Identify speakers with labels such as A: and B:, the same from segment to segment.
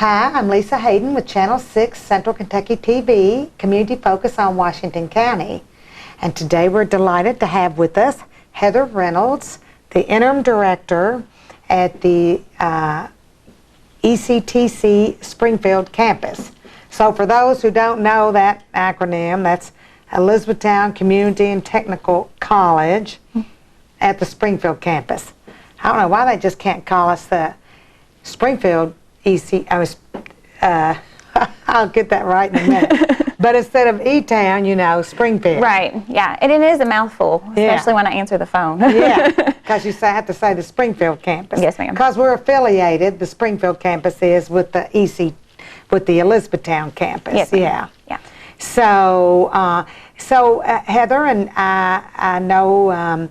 A: Hi, I'm Lisa Hayden with Channel 6 Central Kentucky TV, community focus on Washington County. And today we're delighted to have with us Heather Reynolds, the interim director at the ECTC Springfield campus. So for those who don't know that acronym, that's Elizabethtown Community and Technical College at the Springfield campus. I don't know why they just can't call us the Springfield I'll get that right in a minute. But instead of E-Town, you know, Springfield.
B: Right, yeah. And it is a mouthful, especially when I answer the phone.
A: Yeah, because you have to say the Springfield campus.
B: Yes, ma'am.
A: Because we're affiliated, the Springfield campus is with the with the Elizabethtown campus.
B: Yes, ma'am. Yeah.
A: So, Heather, and I know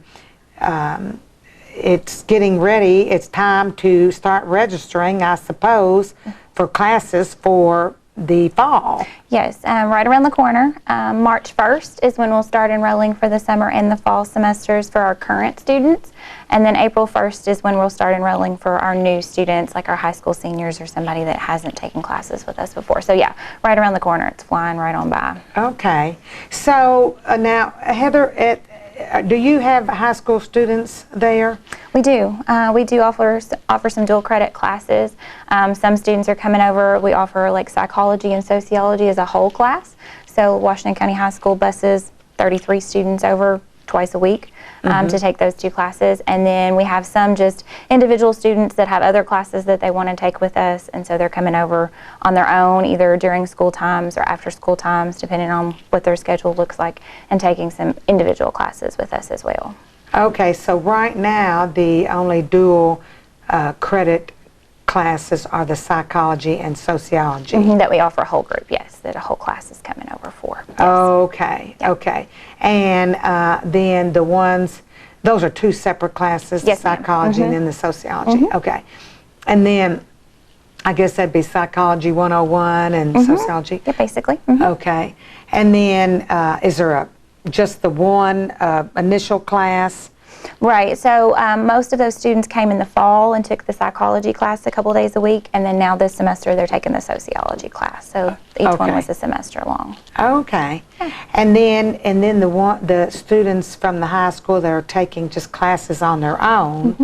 A: it's getting ready. It's time to start registering, I suppose, for classes for the fall.
B: Yes, right around the corner. March 1st is when we'll start enrolling for the summer and the fall semesters for our current students. And then April 1st is when we'll start enrolling for our new students, like our high school seniors or somebody that hasn't taken classes with us before. So yeah, right around the corner. It's flying right on by.
A: Okay. So now, Heather, do you have high school students there?
B: We do. We do offer some dual credit classes. Some students are coming over. We offer like psychology and sociology as a whole class. So Washington County High School buses 33 students over twice a week to take those two classes. And then we have some just individual students that have other classes that they want to take with us, and so they're coming over on their own either during school times or after school times, depending on what their schedule looks like, and taking some individual classes with us as well.
A: Okay, so right now the only dual credit classes are the psychology and sociology.
B: That we offer a whole group, yes, that a whole class is coming over for. Yes.
A: Okay, yep. Okay. And then the ones, those are two separate classes,
B: yes,
A: the psychology and then the sociology. Okay. And then I guess that'd be psychology 101 and sociology?
B: Yeah, basically.
A: Okay. And then is there just the one initial class?
B: Right, so most of those students came in the fall and took the psychology class a couple days a week, and then now this semester they're taking the sociology class. So each one was a semester long. Okay.
A: And then the students from the high school that are taking just classes on their own,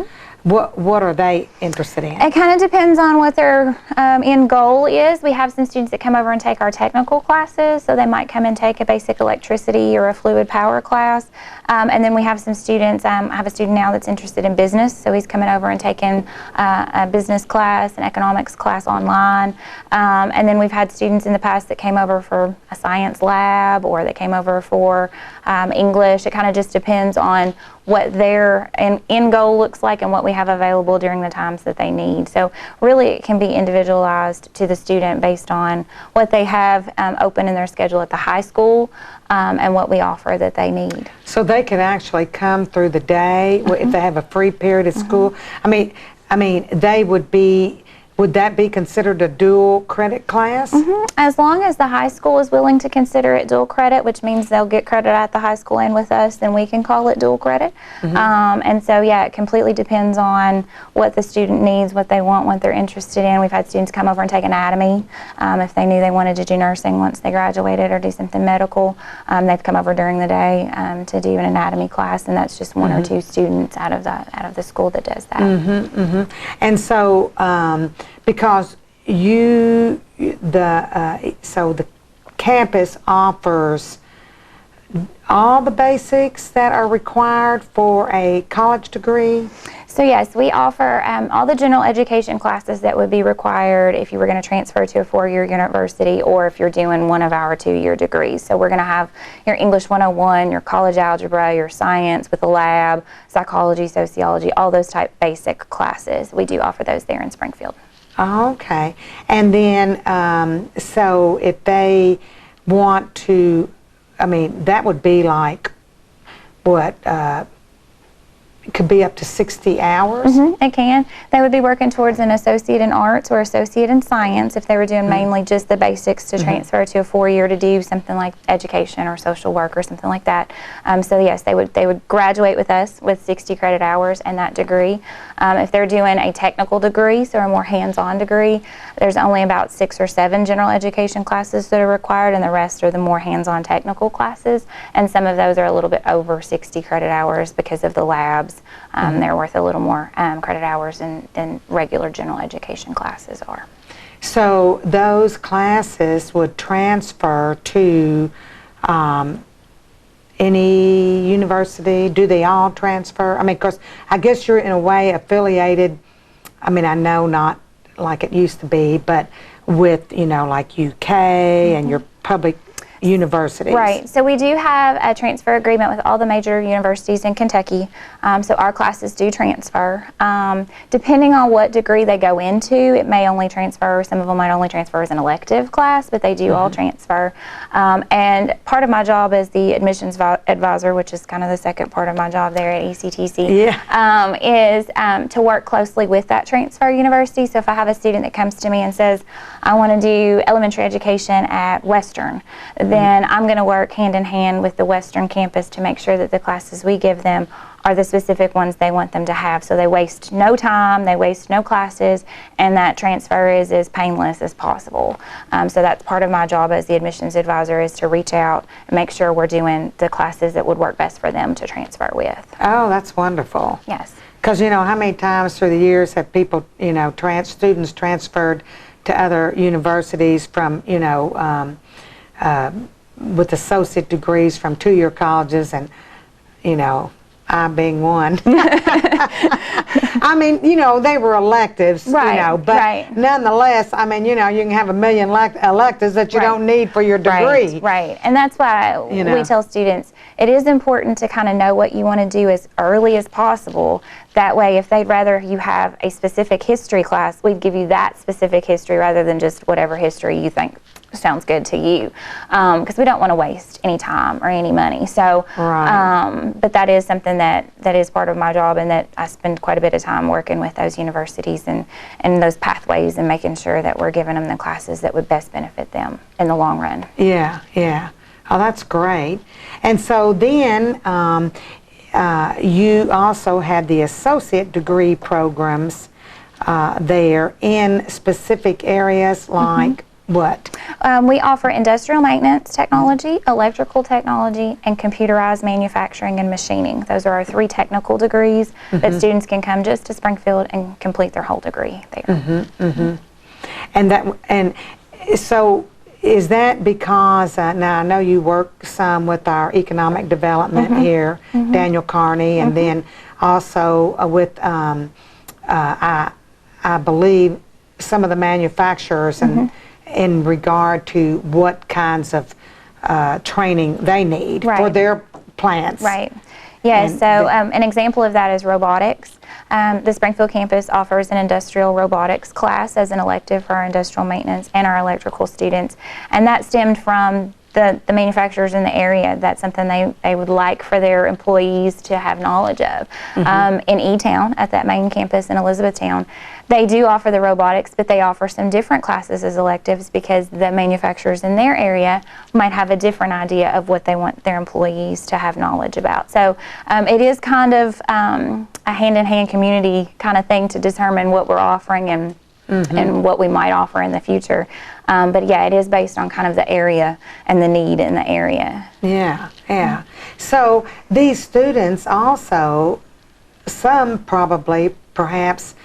A: what are they interested in?
B: It kind of depends on what their end goal is. We have some students that come over and take our technical classes, so they might come and take a basic electricity or a fluid power class. And then we have some students, I have a student now that's interested in business, so he's coming over and taking a business class, an economics class online. And then we've had students in the past that came over for a science lab, or they came over for English. It kind of just depends on what their end goal looks like and what we have available during the times that they need. So really it can be individualized to the student based on what they have open in their schedule at the high school and what we offer that they need.
A: So they can actually come through the day if they have a free period at school. I mean, would that be considered a dual credit class?
B: As long as the high school is willing to consider it dual credit, which means they'll get credit at the high school and with us, then we can call it dual credit. And so, yeah, it completely depends on what the student needs, what they want, what they're interested in. We've had students come over and take anatomy if they knew they wanted to do nursing once they graduated or do something medical. They've come over during the day to do an anatomy class, and that's just one or two students out of the school that does that.
A: And so, because so the campus offers all the basics that are required for a college degree?
B: So yes, we offer all the general education classes that would be required if you were going to transfer to a four-year university, or if you're doing one of our two-year degrees. So we're going to have your English 101, your college algebra, your science with a lab, psychology, sociology, all those type basic classes. We do offer those there in Springfield.
A: Okay. And then, so if they want to, I mean, that would be like, what, could be up to 60 hours?
B: It can. They would be working towards an associate in arts or associate in science if they were doing mainly just the basics to transfer to a 4-year to do something like education or social work or something like that. So yes, they would graduate with us with 60 credit hours and that degree. If they're doing a technical degree, so a more hands-on degree, there's only about 6 or 7 general education classes that are required, and the rest are the more hands-on technical classes, and some of those are a little bit over 60 credit hours because of the labs. They're worth a little more credit hours than regular general education classes are.
A: So those classes would transfer to any university? Do they all transfer? I mean, because I guess you're in a way affiliated, I mean, I know not like it used to be, but with, you know, like UK and your public universities.
B: Right. So we do have a transfer agreement with all the major universities in Kentucky. So our classes do transfer. Depending on what degree they go into, it may only transfer, some of them might only transfer as an elective class, but they do all transfer. And part of my job as the admissions advisor, which is kind of the second part of my job there at ECTC, is to work closely with that transfer university. So if I have a student that comes to me and says, I want to do elementary education at Western, then I'm going to work hand in hand with the Western campus to make sure that the classes we give them are the specific ones they want them to have. So they waste no time, they waste no classes, and that transfer is as painless as possible. So that's part of my job as the admissions advisor, is to reach out and make sure we're doing the classes that would work best for them to transfer with.
A: Oh, that's wonderful.
B: Yes.
A: Because, you know, how many times through the years have people, you know, students transferred to other universities from, you know, with associate degrees from 2-year colleges, and, you know, I being one. I mean, you know, they were electives,
B: Right,
A: you know, but
B: right.
A: nonetheless, I mean, you know, you can have a million electives that you don't need for your degree.
B: Right. And that's why
A: You know.
B: we tell students it is important to kind of know what you want to do as early as possible. That way, if they'd rather you have a specific history class, we'd give you that specific history rather than just whatever history you think sounds good to you, because we don't want to waste any time or any money. So, but that is something that is part of my job, and that I spend quite a bit of time working with those universities and those pathways and making sure that we're giving them the classes that would best benefit them in the long run.
A: Yeah, yeah. Oh, that's great. And so then you also had the associate degree programs there in specific areas like what?
B: We offer industrial maintenance technology, electrical technology, and computerized manufacturing and machining. Those are our 3 technical degrees that students can come just to Springfield and complete their whole degree there.
A: And so is that because, now I know you work some with our economic development here, Daniel Carney, and then also with, I believe, some of the manufacturers and in regard to what kinds of training they need for their plants.
B: Right. Yes, so an example of that is robotics. The Springfield campus offers an industrial robotics class as an elective for our industrial maintenance and our electrical students, and that stemmed from the manufacturers in the area. That's something they would like for their employees to have knowledge of. In E-Town, at that main campus in Elizabethtown, they do offer the robotics, but they offer some different classes as electives because the manufacturers in their area might have a different idea of what they want their employees to have knowledge about. So it is kind of a hand-in-hand community kind of thing to determine what we're offering and what we might offer in the future. But yeah, it is based on kind of the area and the need in the area.
A: Yeah, yeah. So these students also, some probably perhaps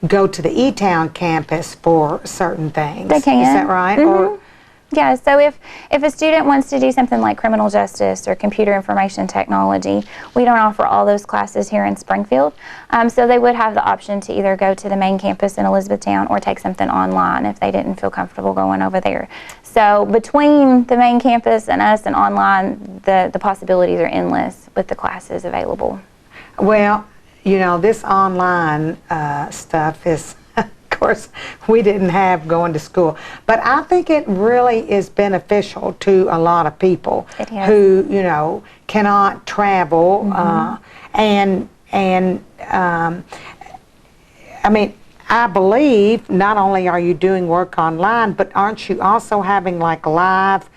A: go to the E-Town campus for certain things.
B: They can.
A: Is that right? Or
B: yeah, so if a student wants to do something like criminal justice or computer information technology, we don't offer all those classes here in Springfield. So they would have the option to either go to the main campus in Elizabethtown or take something online if they didn't feel comfortable going over there. So between the main campus and us and online, the possibilities are endless with the classes available.
A: Well, you know, this online stuff is, of course, we didn't have going to school. But I think it really is beneficial to a lot of people who, you know, cannot travel and And I mean, I believe not only are you doing work online, but aren't you also having like live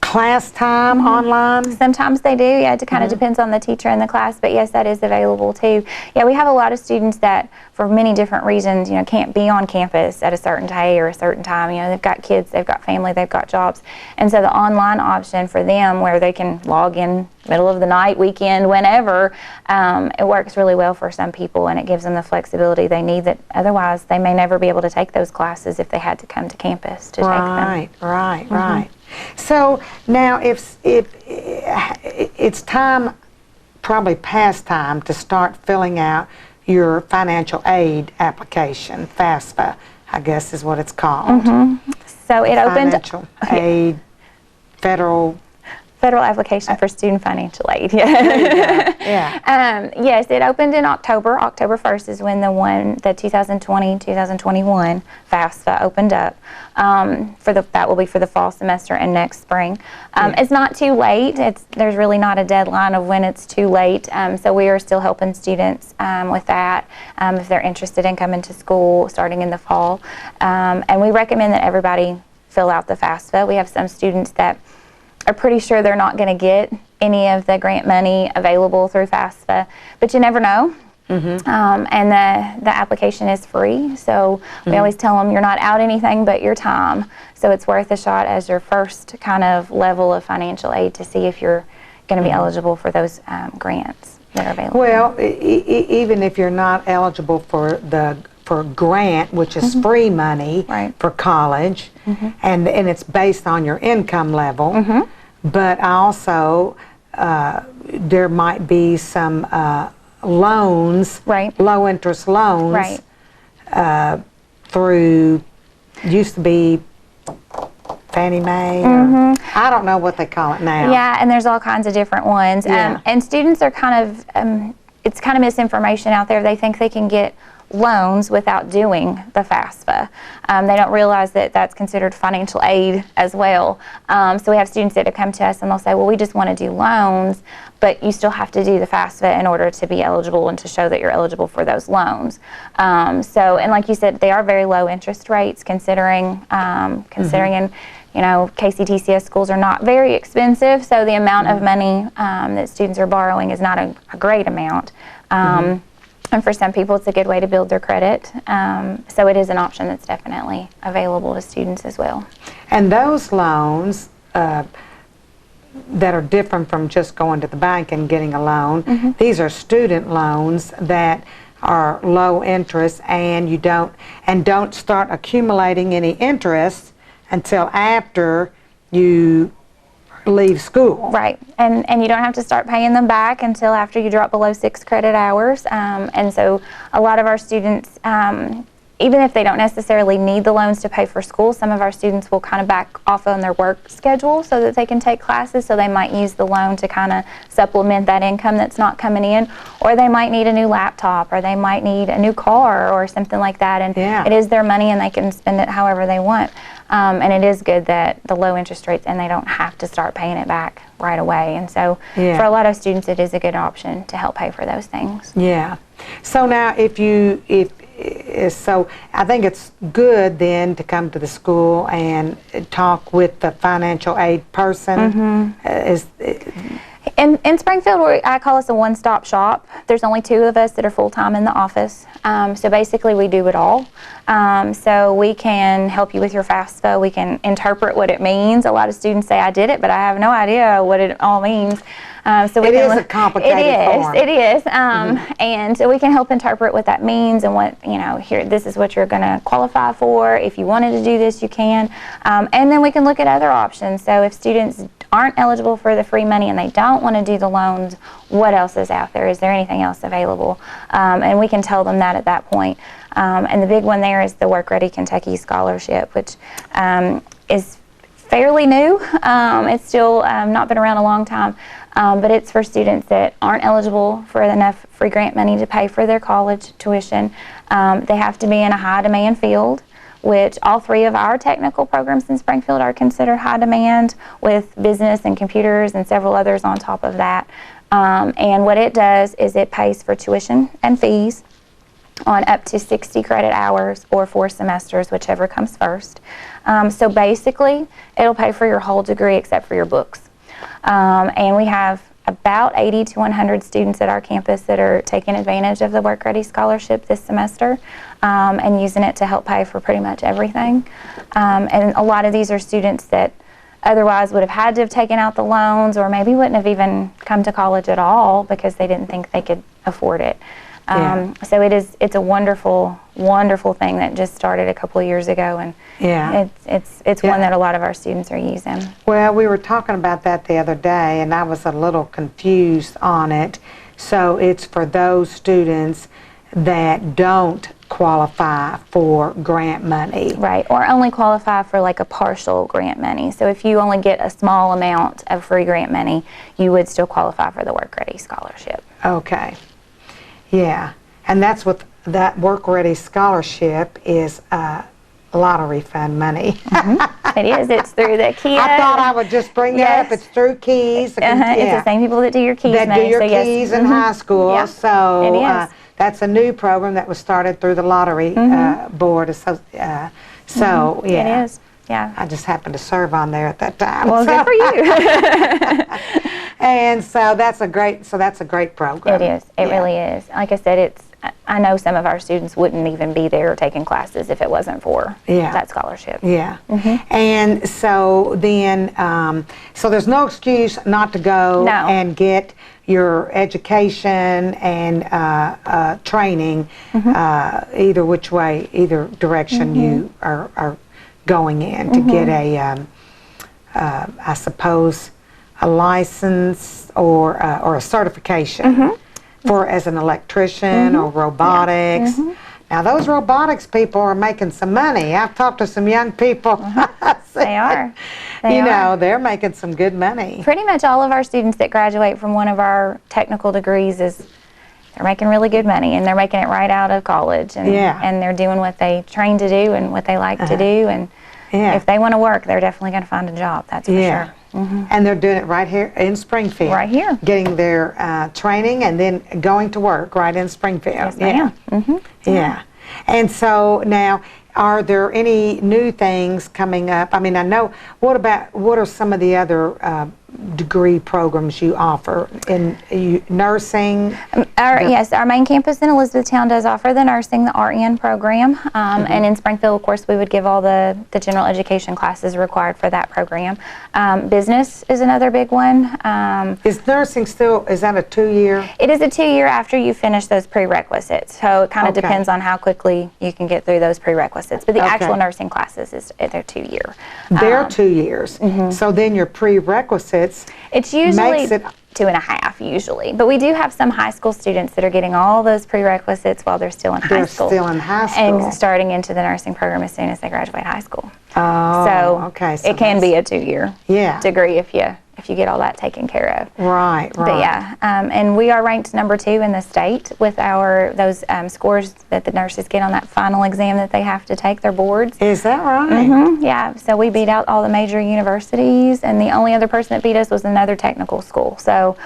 A: class time online?
B: Sometimes they do, yeah, it kind of depends on the teacher and the class, but yes, that is available too. Yeah, we have a lot of students that, for many different reasons, can't be on campus at a certain day or a certain time. They've got kids, they've got family, they've got jobs, and so the online option for them, where they can log in middle of the night, weekend, whenever, it works really well for some people, and it gives them the flexibility they need that otherwise they may never be able to take those classes if they had to come to campus to take them.
A: Right. So now, if it's time, probably past time, to start filling out your financial aid application, FAFSA, I guess is what it's called.
B: So it opened
A: Financial aid, federal
B: application for student financial aid.
A: Yeah.
B: Yes, it opened in October. October 1st is when the 2020-2021 FAFSA opened up. That will be for the fall semester and next spring. It's not too late. There's really not a deadline of when it's too late. So we are still helping students with that if they're interested in coming to school starting in the fall. And we recommend that everybody fill out the FAFSA. We have some students that are pretty sure they're not going to get any of the grant money available through FAFSA, but you never know. And the application is free, so we always tell them you're not out anything but your time, so it's worth a shot as your first kind of level of financial aid to see if you're going to be eligible for those grants that are available.
A: Well, even if you're not eligible for grant, which is free money for college, and it's based on your income level, but also there might be some loans, low interest loans, through, used to be Fannie Mae, or, I don't know what they call it now.
B: Yeah, and there's all kinds of different ones. And students are kind of, it's kind of misinformation out there. They think they can get loans without doing the FAFSA. They don't realize that that's considered financial aid as well. So we have students that have come to us and they'll say, well, we just want to do loans, but you still have to do the FAFSA in order to be eligible and to show that you're eligible for those loans. And like you said, they are very low interest rates considering KCTCS schools are not very expensive, so the amount of money that students are borrowing is not a great amount. And for some people, it's a good way to build their credit. So it is an option that's definitely available to students as well.
A: And those loans that are different from just going to the bank and getting a loan, these are student loans that are low interest, and you don't start accumulating any interest until after you leave school.
B: Right, and you don't have to start paying them back until after you drop below 6 credit hours. And so a lot of our students, even if they don't necessarily need the loans to pay for school, some of our students will kind of back off on their work schedule so that they can take classes, so they might use the loan to kind of supplement that income that's not coming in, or they might need a new laptop, or they might need a new car or something like that, and it is their money and they can spend it however they want. And it is good that the low interest rates, and they don't have to start paying it back right away. And so for a lot of students, it is a good option to help pay for those things.
A: Yeah. So now so I think it's good then to come to the school and talk with the financial aid person.
B: In Springfield, I call us a one-stop shop. There's only 2 of us that are full-time in the office. So basically we do it all. So we can help you with your FAFSA. We can interpret what it means. A lot of students say, I did it, but I have no idea what it all means. So
A: it is a complicated form.
B: It is. And so we can help interpret what that means and what, here, this is what you're going to qualify for. If you wanted to do this, you can. And then we can look at other options. So if students aren't eligible for the free money and they don't want to do the loans, what else is out there? Is there anything else available? And we can tell them that at that point. And the big one there is the Work Ready Kentucky Scholarship, which is fairly new. It's still not been around a long time, but it's for students that aren't eligible for enough free grant money to pay for their college tuition. They have to be in a high demand field, which all 3 of our technical programs in Springfield are considered high demand, with business and computers and several others on top of that. And what it does is it pays for tuition and fees on up to 60 credit hours or 4 semesters, whichever comes first. So basically, it'll pay for your whole degree except for your books. And we have about 80 to 100 students at our campus that are taking advantage of the Work Ready Scholarship this semester and using it to help pay for pretty much everything. And a lot of these are students that otherwise would have had to have taken out the loans or maybe wouldn't have even come to college at all because they didn't think they could afford it. So it's a wonderful, wonderful thing that just started a couple of years ago, and it's one that a lot of our students are using.
A: Well, we were talking about that the other day, and I was a little confused on it. So it's for those students that don't qualify for grant money.
B: Right, or only qualify for like a partial grant money. So if you only get a small amount of free grant money, you would still qualify for the Work Ready Scholarship.
A: Okay. Yeah, and that's what that Work Ready Scholarship is, lottery fund money.
B: It is. It's through the KEYS.
A: I thought I would just bring that up. It's through KEYS.
B: It's the same people that do your KEYS
A: that
B: money.
A: do your KEYS in high school.
B: Yeah.
A: So
B: It is.
A: that's a new program that was started through the lottery board. So yeah,
B: It is. Yeah.
A: I just happened to serve on there at that time.
B: Well, good for you.
A: And so that's a great program.
B: It is. It really is. Like I said, I know some of our students wouldn't even be there taking classes if it wasn't for that scholarship.
A: Yeah. And so then, so there's no excuse not to go and get your education and training, either which way, either direction you are going in to get a, I suppose, a license or a certification for as an electrician or robotics. Now those robotics people are making some money. I've talked to some young people.
B: They are.
A: You know, they're making some good money.
B: Pretty much all of our students that graduate from one of our technical degrees they're making really good money, and they're making it right out of college, and they're doing what they trained to do and what they like to do, and if they want to work, they're definitely going to find a job, that's for sure.
A: And they're doing it right here in Springfield.
B: Right here.
A: Getting their training and then going to work right in Springfield.
B: Yes, ma'am.
A: Yeah. And so now, are there any new things coming up? I mean, I know, what are some of the other degree programs you offer in nursing?
B: Yes, our main campus in Elizabethtown does offer the nursing, the RN program, and in Springfield, of course, we would give all the general education classes required for that program. Business is another big one.
A: Is nursing still, is that a 2-year?
B: It is a 2-year after you finish those prerequisites, so it kind of depends on how quickly you can get through those prerequisites, but the actual nursing classes, they're 2-year.
A: They're 2 years. So then your prerequisites,
B: it's usually 2.5 usually, but we do have some high school students that are getting all those prerequisites while they're still in high school.
A: They're still in high school.
B: And starting into the nursing program as soon as they graduate high school.
A: So
B: it can be a 2-year degree if you get all that taken care of.
A: Right.
B: But yeah, and we are ranked number 2 in the state with those scores that the nurses get on that final exam that they have to take, their boards.
A: Is that right?
B: Yeah, so we beat out all the major universities, and the only other person that beat us was another technical school. So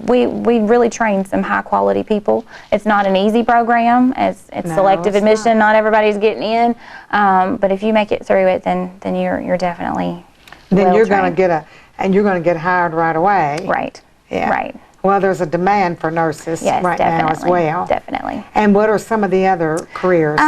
B: we really train some high quality people. It's not an easy program. It's selective admission. Not everybody's getting in, but if you make it through it, then you're definitely
A: then you're going to get hired right away.
B: Right.
A: Yeah.
B: Right.
A: Well, there's a demand for nurses right now as well.
B: Definitely.
A: And what are some of the other careers?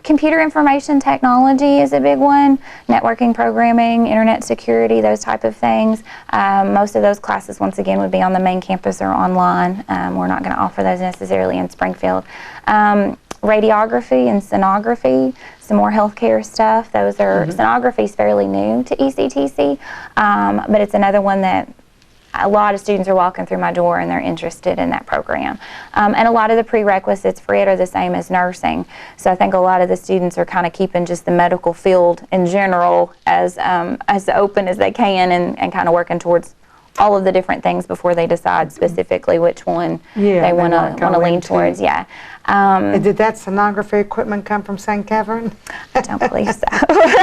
B: Computer information technology is a big one. Networking, programming, internet security, those type of things. Most of those classes, once again, would be on the main campus or online. We're not going to offer those necessarily in Springfield. Radiography and sonography, some more healthcare stuff. Those are sonography is fairly new to ECTC, but it's another one that a lot of students are walking through my door and they're interested in that program. And a lot of the prerequisites for it are the same as nursing. So I think a lot of the students are kind of keeping just the medical field in general as open as they can and kind of working towards all of the different things before they decide specifically which one they want to lean towards. Yeah.
A: Did that sonography equipment come from St. Catherine?
B: I don't believe so.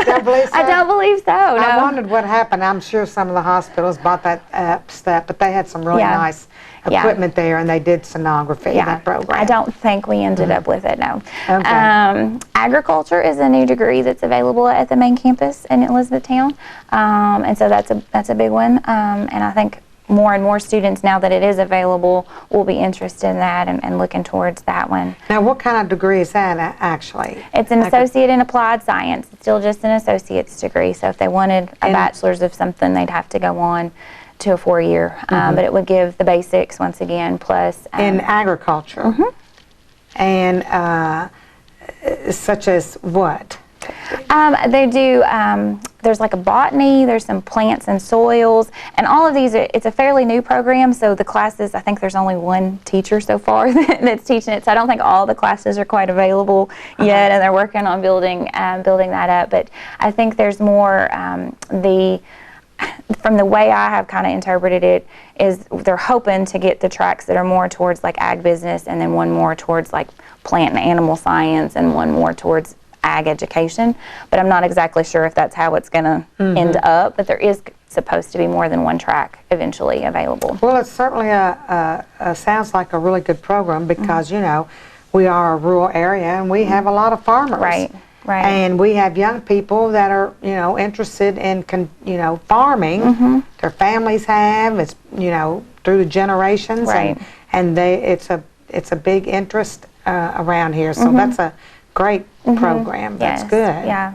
A: Don't believe so?
B: I don't believe so, no.
A: I wondered what happened. I'm sure some of the hospitals bought that stuff, but they had some really nice equipment there, and they did sonography in that program.
B: I don't think we ended up with it, no.
A: Okay.
B: Agriculture is a new degree that's available at the main campus in Elizabethtown, and so that's a big one, and I think more and more students, now that it is available, will be interested in that and looking towards that one.
A: Now, what kind of degree is that actually?
B: It's an associate in applied science. It's still just an associate's degree, so if they wanted a bachelor's of something, they'd have to go on to a 4-year, but it would give the basics once again, plus
A: in agriculture. And such as what?
B: They do, there's like a botany, there's some plants and soils, and all of these, it's a fairly new program, so the classes, I think there's only one teacher so far that's teaching it, so I don't think all the classes are quite available yet, and they're working on building that up, but I think there's more, from the way I have kind of interpreted it, is they're hoping to get the tracks that are more towards like ag business, and then one more towards like plant and animal science, and one more towards ag education, but I'm not exactly sure if that's how it's going to end up, but there is supposed to be more than one track eventually available.
A: Well, it's certainly sounds like a really good program because, you know, we are a rural area and we have a lot of farmers.
B: Right.
A: And we have young people that are, you know, interested in, farming. Their families have, it's, you know, through the generations. And it's a big interest around here. So that's a great program. That's good.
B: Yeah.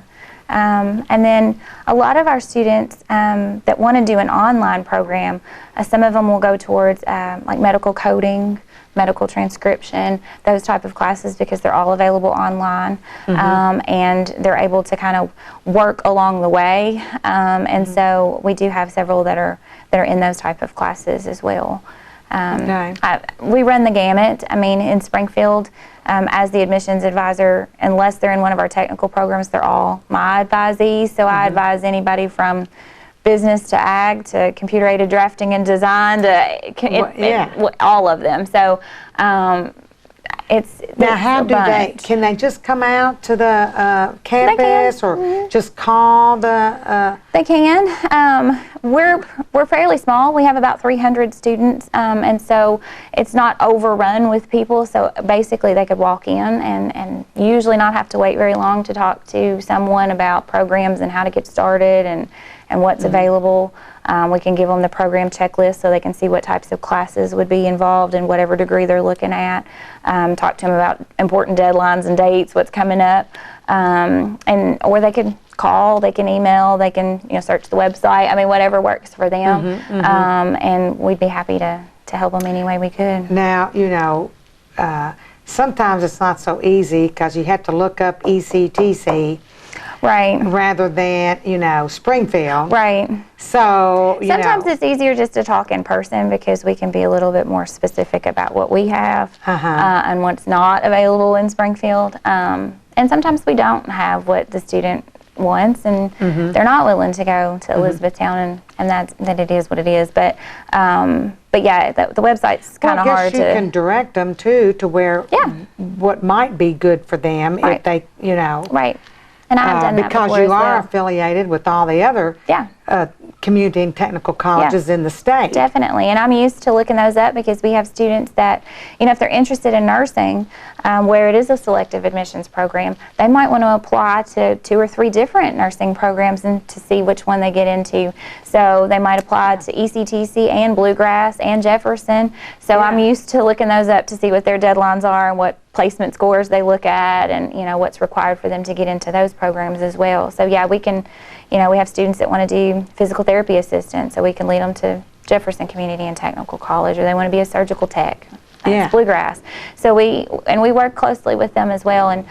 B: And then a lot of our students that want to do an online program, some of them will go towards like medical coding, medical transcription, those type of classes, because they're all available online, and they're able to kind of work along the way. And so we do have several that are in those type of classes as well. We run the gamut. I mean, in Springfield, as the admissions advisor, unless they're in one of our technical programs, they're all my advisees. So I advise anybody from business to ag to computer-aided drafting and design to all of them. So
A: can they just come out to the campus or just call the
B: They can. We're fairly small. We have about 300 students, and so it's not overrun with people, so basically they could walk in and usually not have to wait very long to talk to someone about programs and how to get started and what's available. We can give them the program checklist so they can see what types of classes would be involved in whatever degree they're looking at. Talk to them about important deadlines and dates, what's coming up, or they can call, they can email, they can search the website. I mean, whatever works for them, and we'd be happy to help them any way we could.
A: Now, sometimes it's not so easy because you have to look up ECTC.
B: Right.
A: Rather than, Springfield.
B: Right.
A: So,
B: sometimes it's easier just to talk in person because we can be a little bit more specific about what we have and what's not available in Springfield. And sometimes we don't have what the student wants, and they're not willing to go to Elizabethtown, and that it is what it is. But yeah, the website's kind of hard to.
A: You can direct them to where what might be good for them if they,
B: Right. And I've done that
A: because
B: before
A: you are
B: well.
A: affiliated with all the other community and technical colleges in the state.
B: Definitely, and I'm used to looking those up because we have students that, if they're interested in nursing, where it is a selective admissions program, they might want to apply to 2 or 3 different nursing programs and to see which one they get into. So they might apply to ECTC and Bluegrass and Jefferson. So I'm used to looking those up to see what their deadlines are and what placement scores they look at, and what's required for them to get into those programs as well. So yeah, we can, we have students that want to do physical therapy assistant, so we can lead them to Jefferson Community and Technical College, or they want to be a surgical tech. That's Bluegrass. So we work closely with them as well, and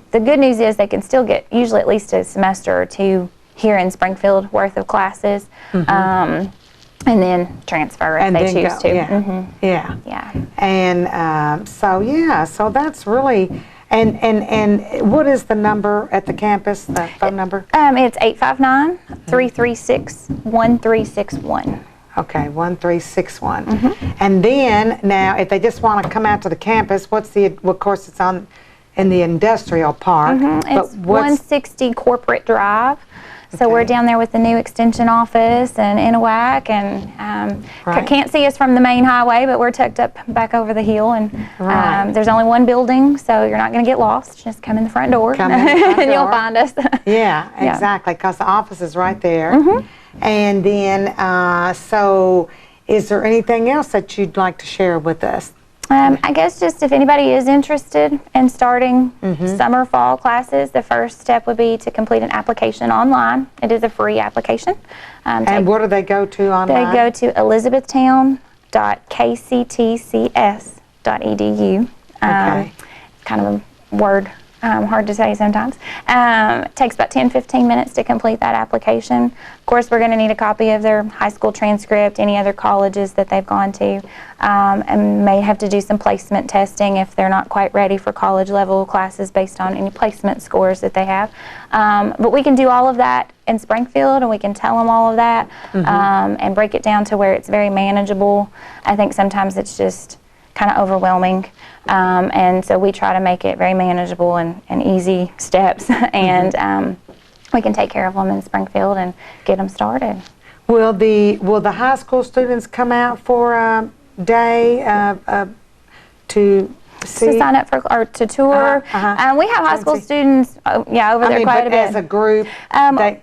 B: the good news is they can still get usually at least a semester or 2 here in Springfield worth of classes. And then transfer if they choose to.
A: Yeah. And so that's really, and what is the number at the campus, the phone number?
B: It's 859-336-1361.
A: Okay, 1361. And then, now, if they just want to come out to the campus, what's the, of course, it's in the industrial park.
B: It's 160 Corporate Drive. So we're down there with the new extension office and Inawac, and can't see us from the main highway, but we're tucked up back over the hill, and there's only one building, so you're not going to get lost. Just come in the front door, and you'll find us.
A: Yeah, exactly, because the office is right there. And then, so is there anything else that you'd like to share with us?
B: I guess just if anybody is interested in starting summer, fall classes, the first step would be to complete an application online. It is a free application.
A: And what do they go to online?
B: They go to elizabethtown.kctcs.edu. Kind of a word, hard to say sometimes. It takes about 10-15 minutes to complete that application. Of course, we're going to need a copy of their high school transcript, any other colleges that they've gone to, and may have to do some placement testing if they're not quite ready for college level classes based on any placement scores that they have. But we can do all of that in Springfield, and we can tell them all of that and break it down to where it's very manageable. I think sometimes it's just kind of overwhelming, and so we try to make it very manageable and easy steps, and we can take care of them in Springfield and get them started.
A: Will the high school students come out for a day to
B: sign up for or to tour? We have high school students, over there quite a bit.
A: As a group?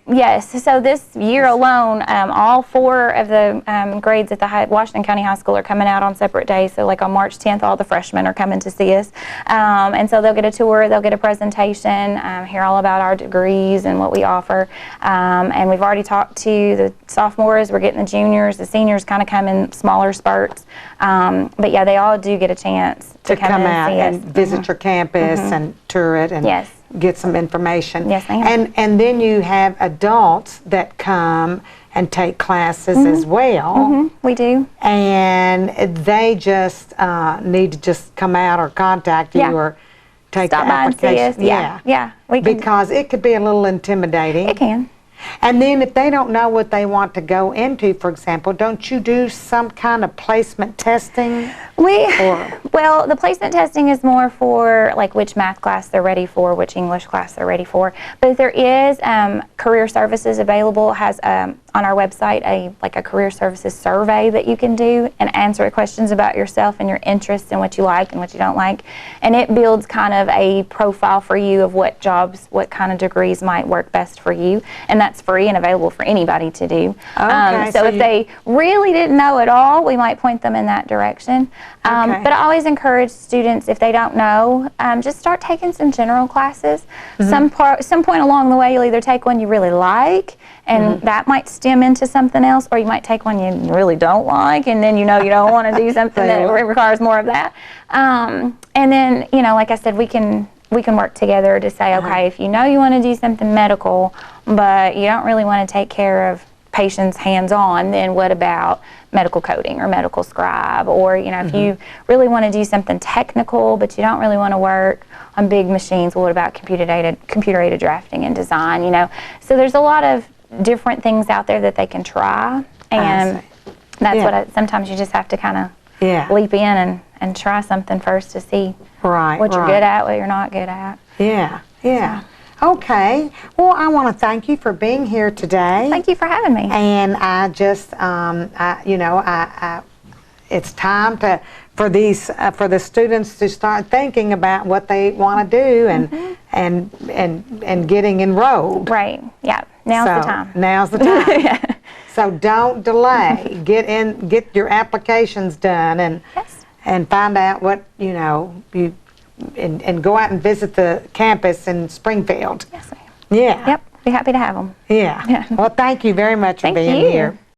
B: Yes. So this year alone, all 4 of the grades at the Washington County High School are coming out on separate days. So like on March 10th, all the freshmen are coming to see us. And so they'll get a tour, they'll get a presentation, hear all about our degrees and what we offer. And we've already talked to the sophomores, we're getting the juniors, the seniors kind of come in smaller spurts. But yeah, they all do get a chance to come out
A: and visit your campus and tour it and get some information.
B: Yes, ma'am.
A: And then you have adults that come and take classes as well.
B: We do.
A: And they just need to just come out or contact you or take
B: Stop
A: the application.
B: By and see us. Yeah. We can.
A: Because it could be a little intimidating.
B: It can.
A: And then if they don't know what they want to go into, for example, don't you do some kind of placement testing?
B: Well, the placement testing is more for like which math class they're ready for, which English class they're ready for. But there is career services available, has on our website a career services survey that you can do and answer questions about yourself and your interests and what you like and what you don't like. And it builds kind of a profile for you of what jobs, what kind of degrees might work best for you. And that's free and available for anybody to do. So if they really didn't know at all, we might point them in that direction. But I always encourage students, if they don't know, just start taking some general classes. Some point along the way, you'll either take one you really like, and that might stem into something else, or you might take one you really don't like, and then you don't want to do something that requires more of that. And then, like I said, we can work together to say, okay, if you know you want to do something medical, but you don't really want to take care of patients hands-on, then what about medical coding or medical scribe? Or, if you really want to do something technical, but you don't really want to work on big machines, well, what about computer-aided drafting and design, So there's a lot of different things out there that they can try, and that's sometimes you just have to kind of leap in and try something first to see what you're good at, what you're not good at.
A: Yeah. Okay. Well, I want to thank you for being here today.
B: Thank you for having me.
A: And I just, it's time for the students to start thinking about what they want to do and getting enrolled.
B: Right. Yeah. Now's the time.
A: Now's the time. So don't delay. Get your applications done and find out what and go out and visit the campus in Springfield.
B: Yes, ma'am.
A: Yeah.
B: Yep. Be happy to have them.
A: Yeah. Well, thank you very much for being here.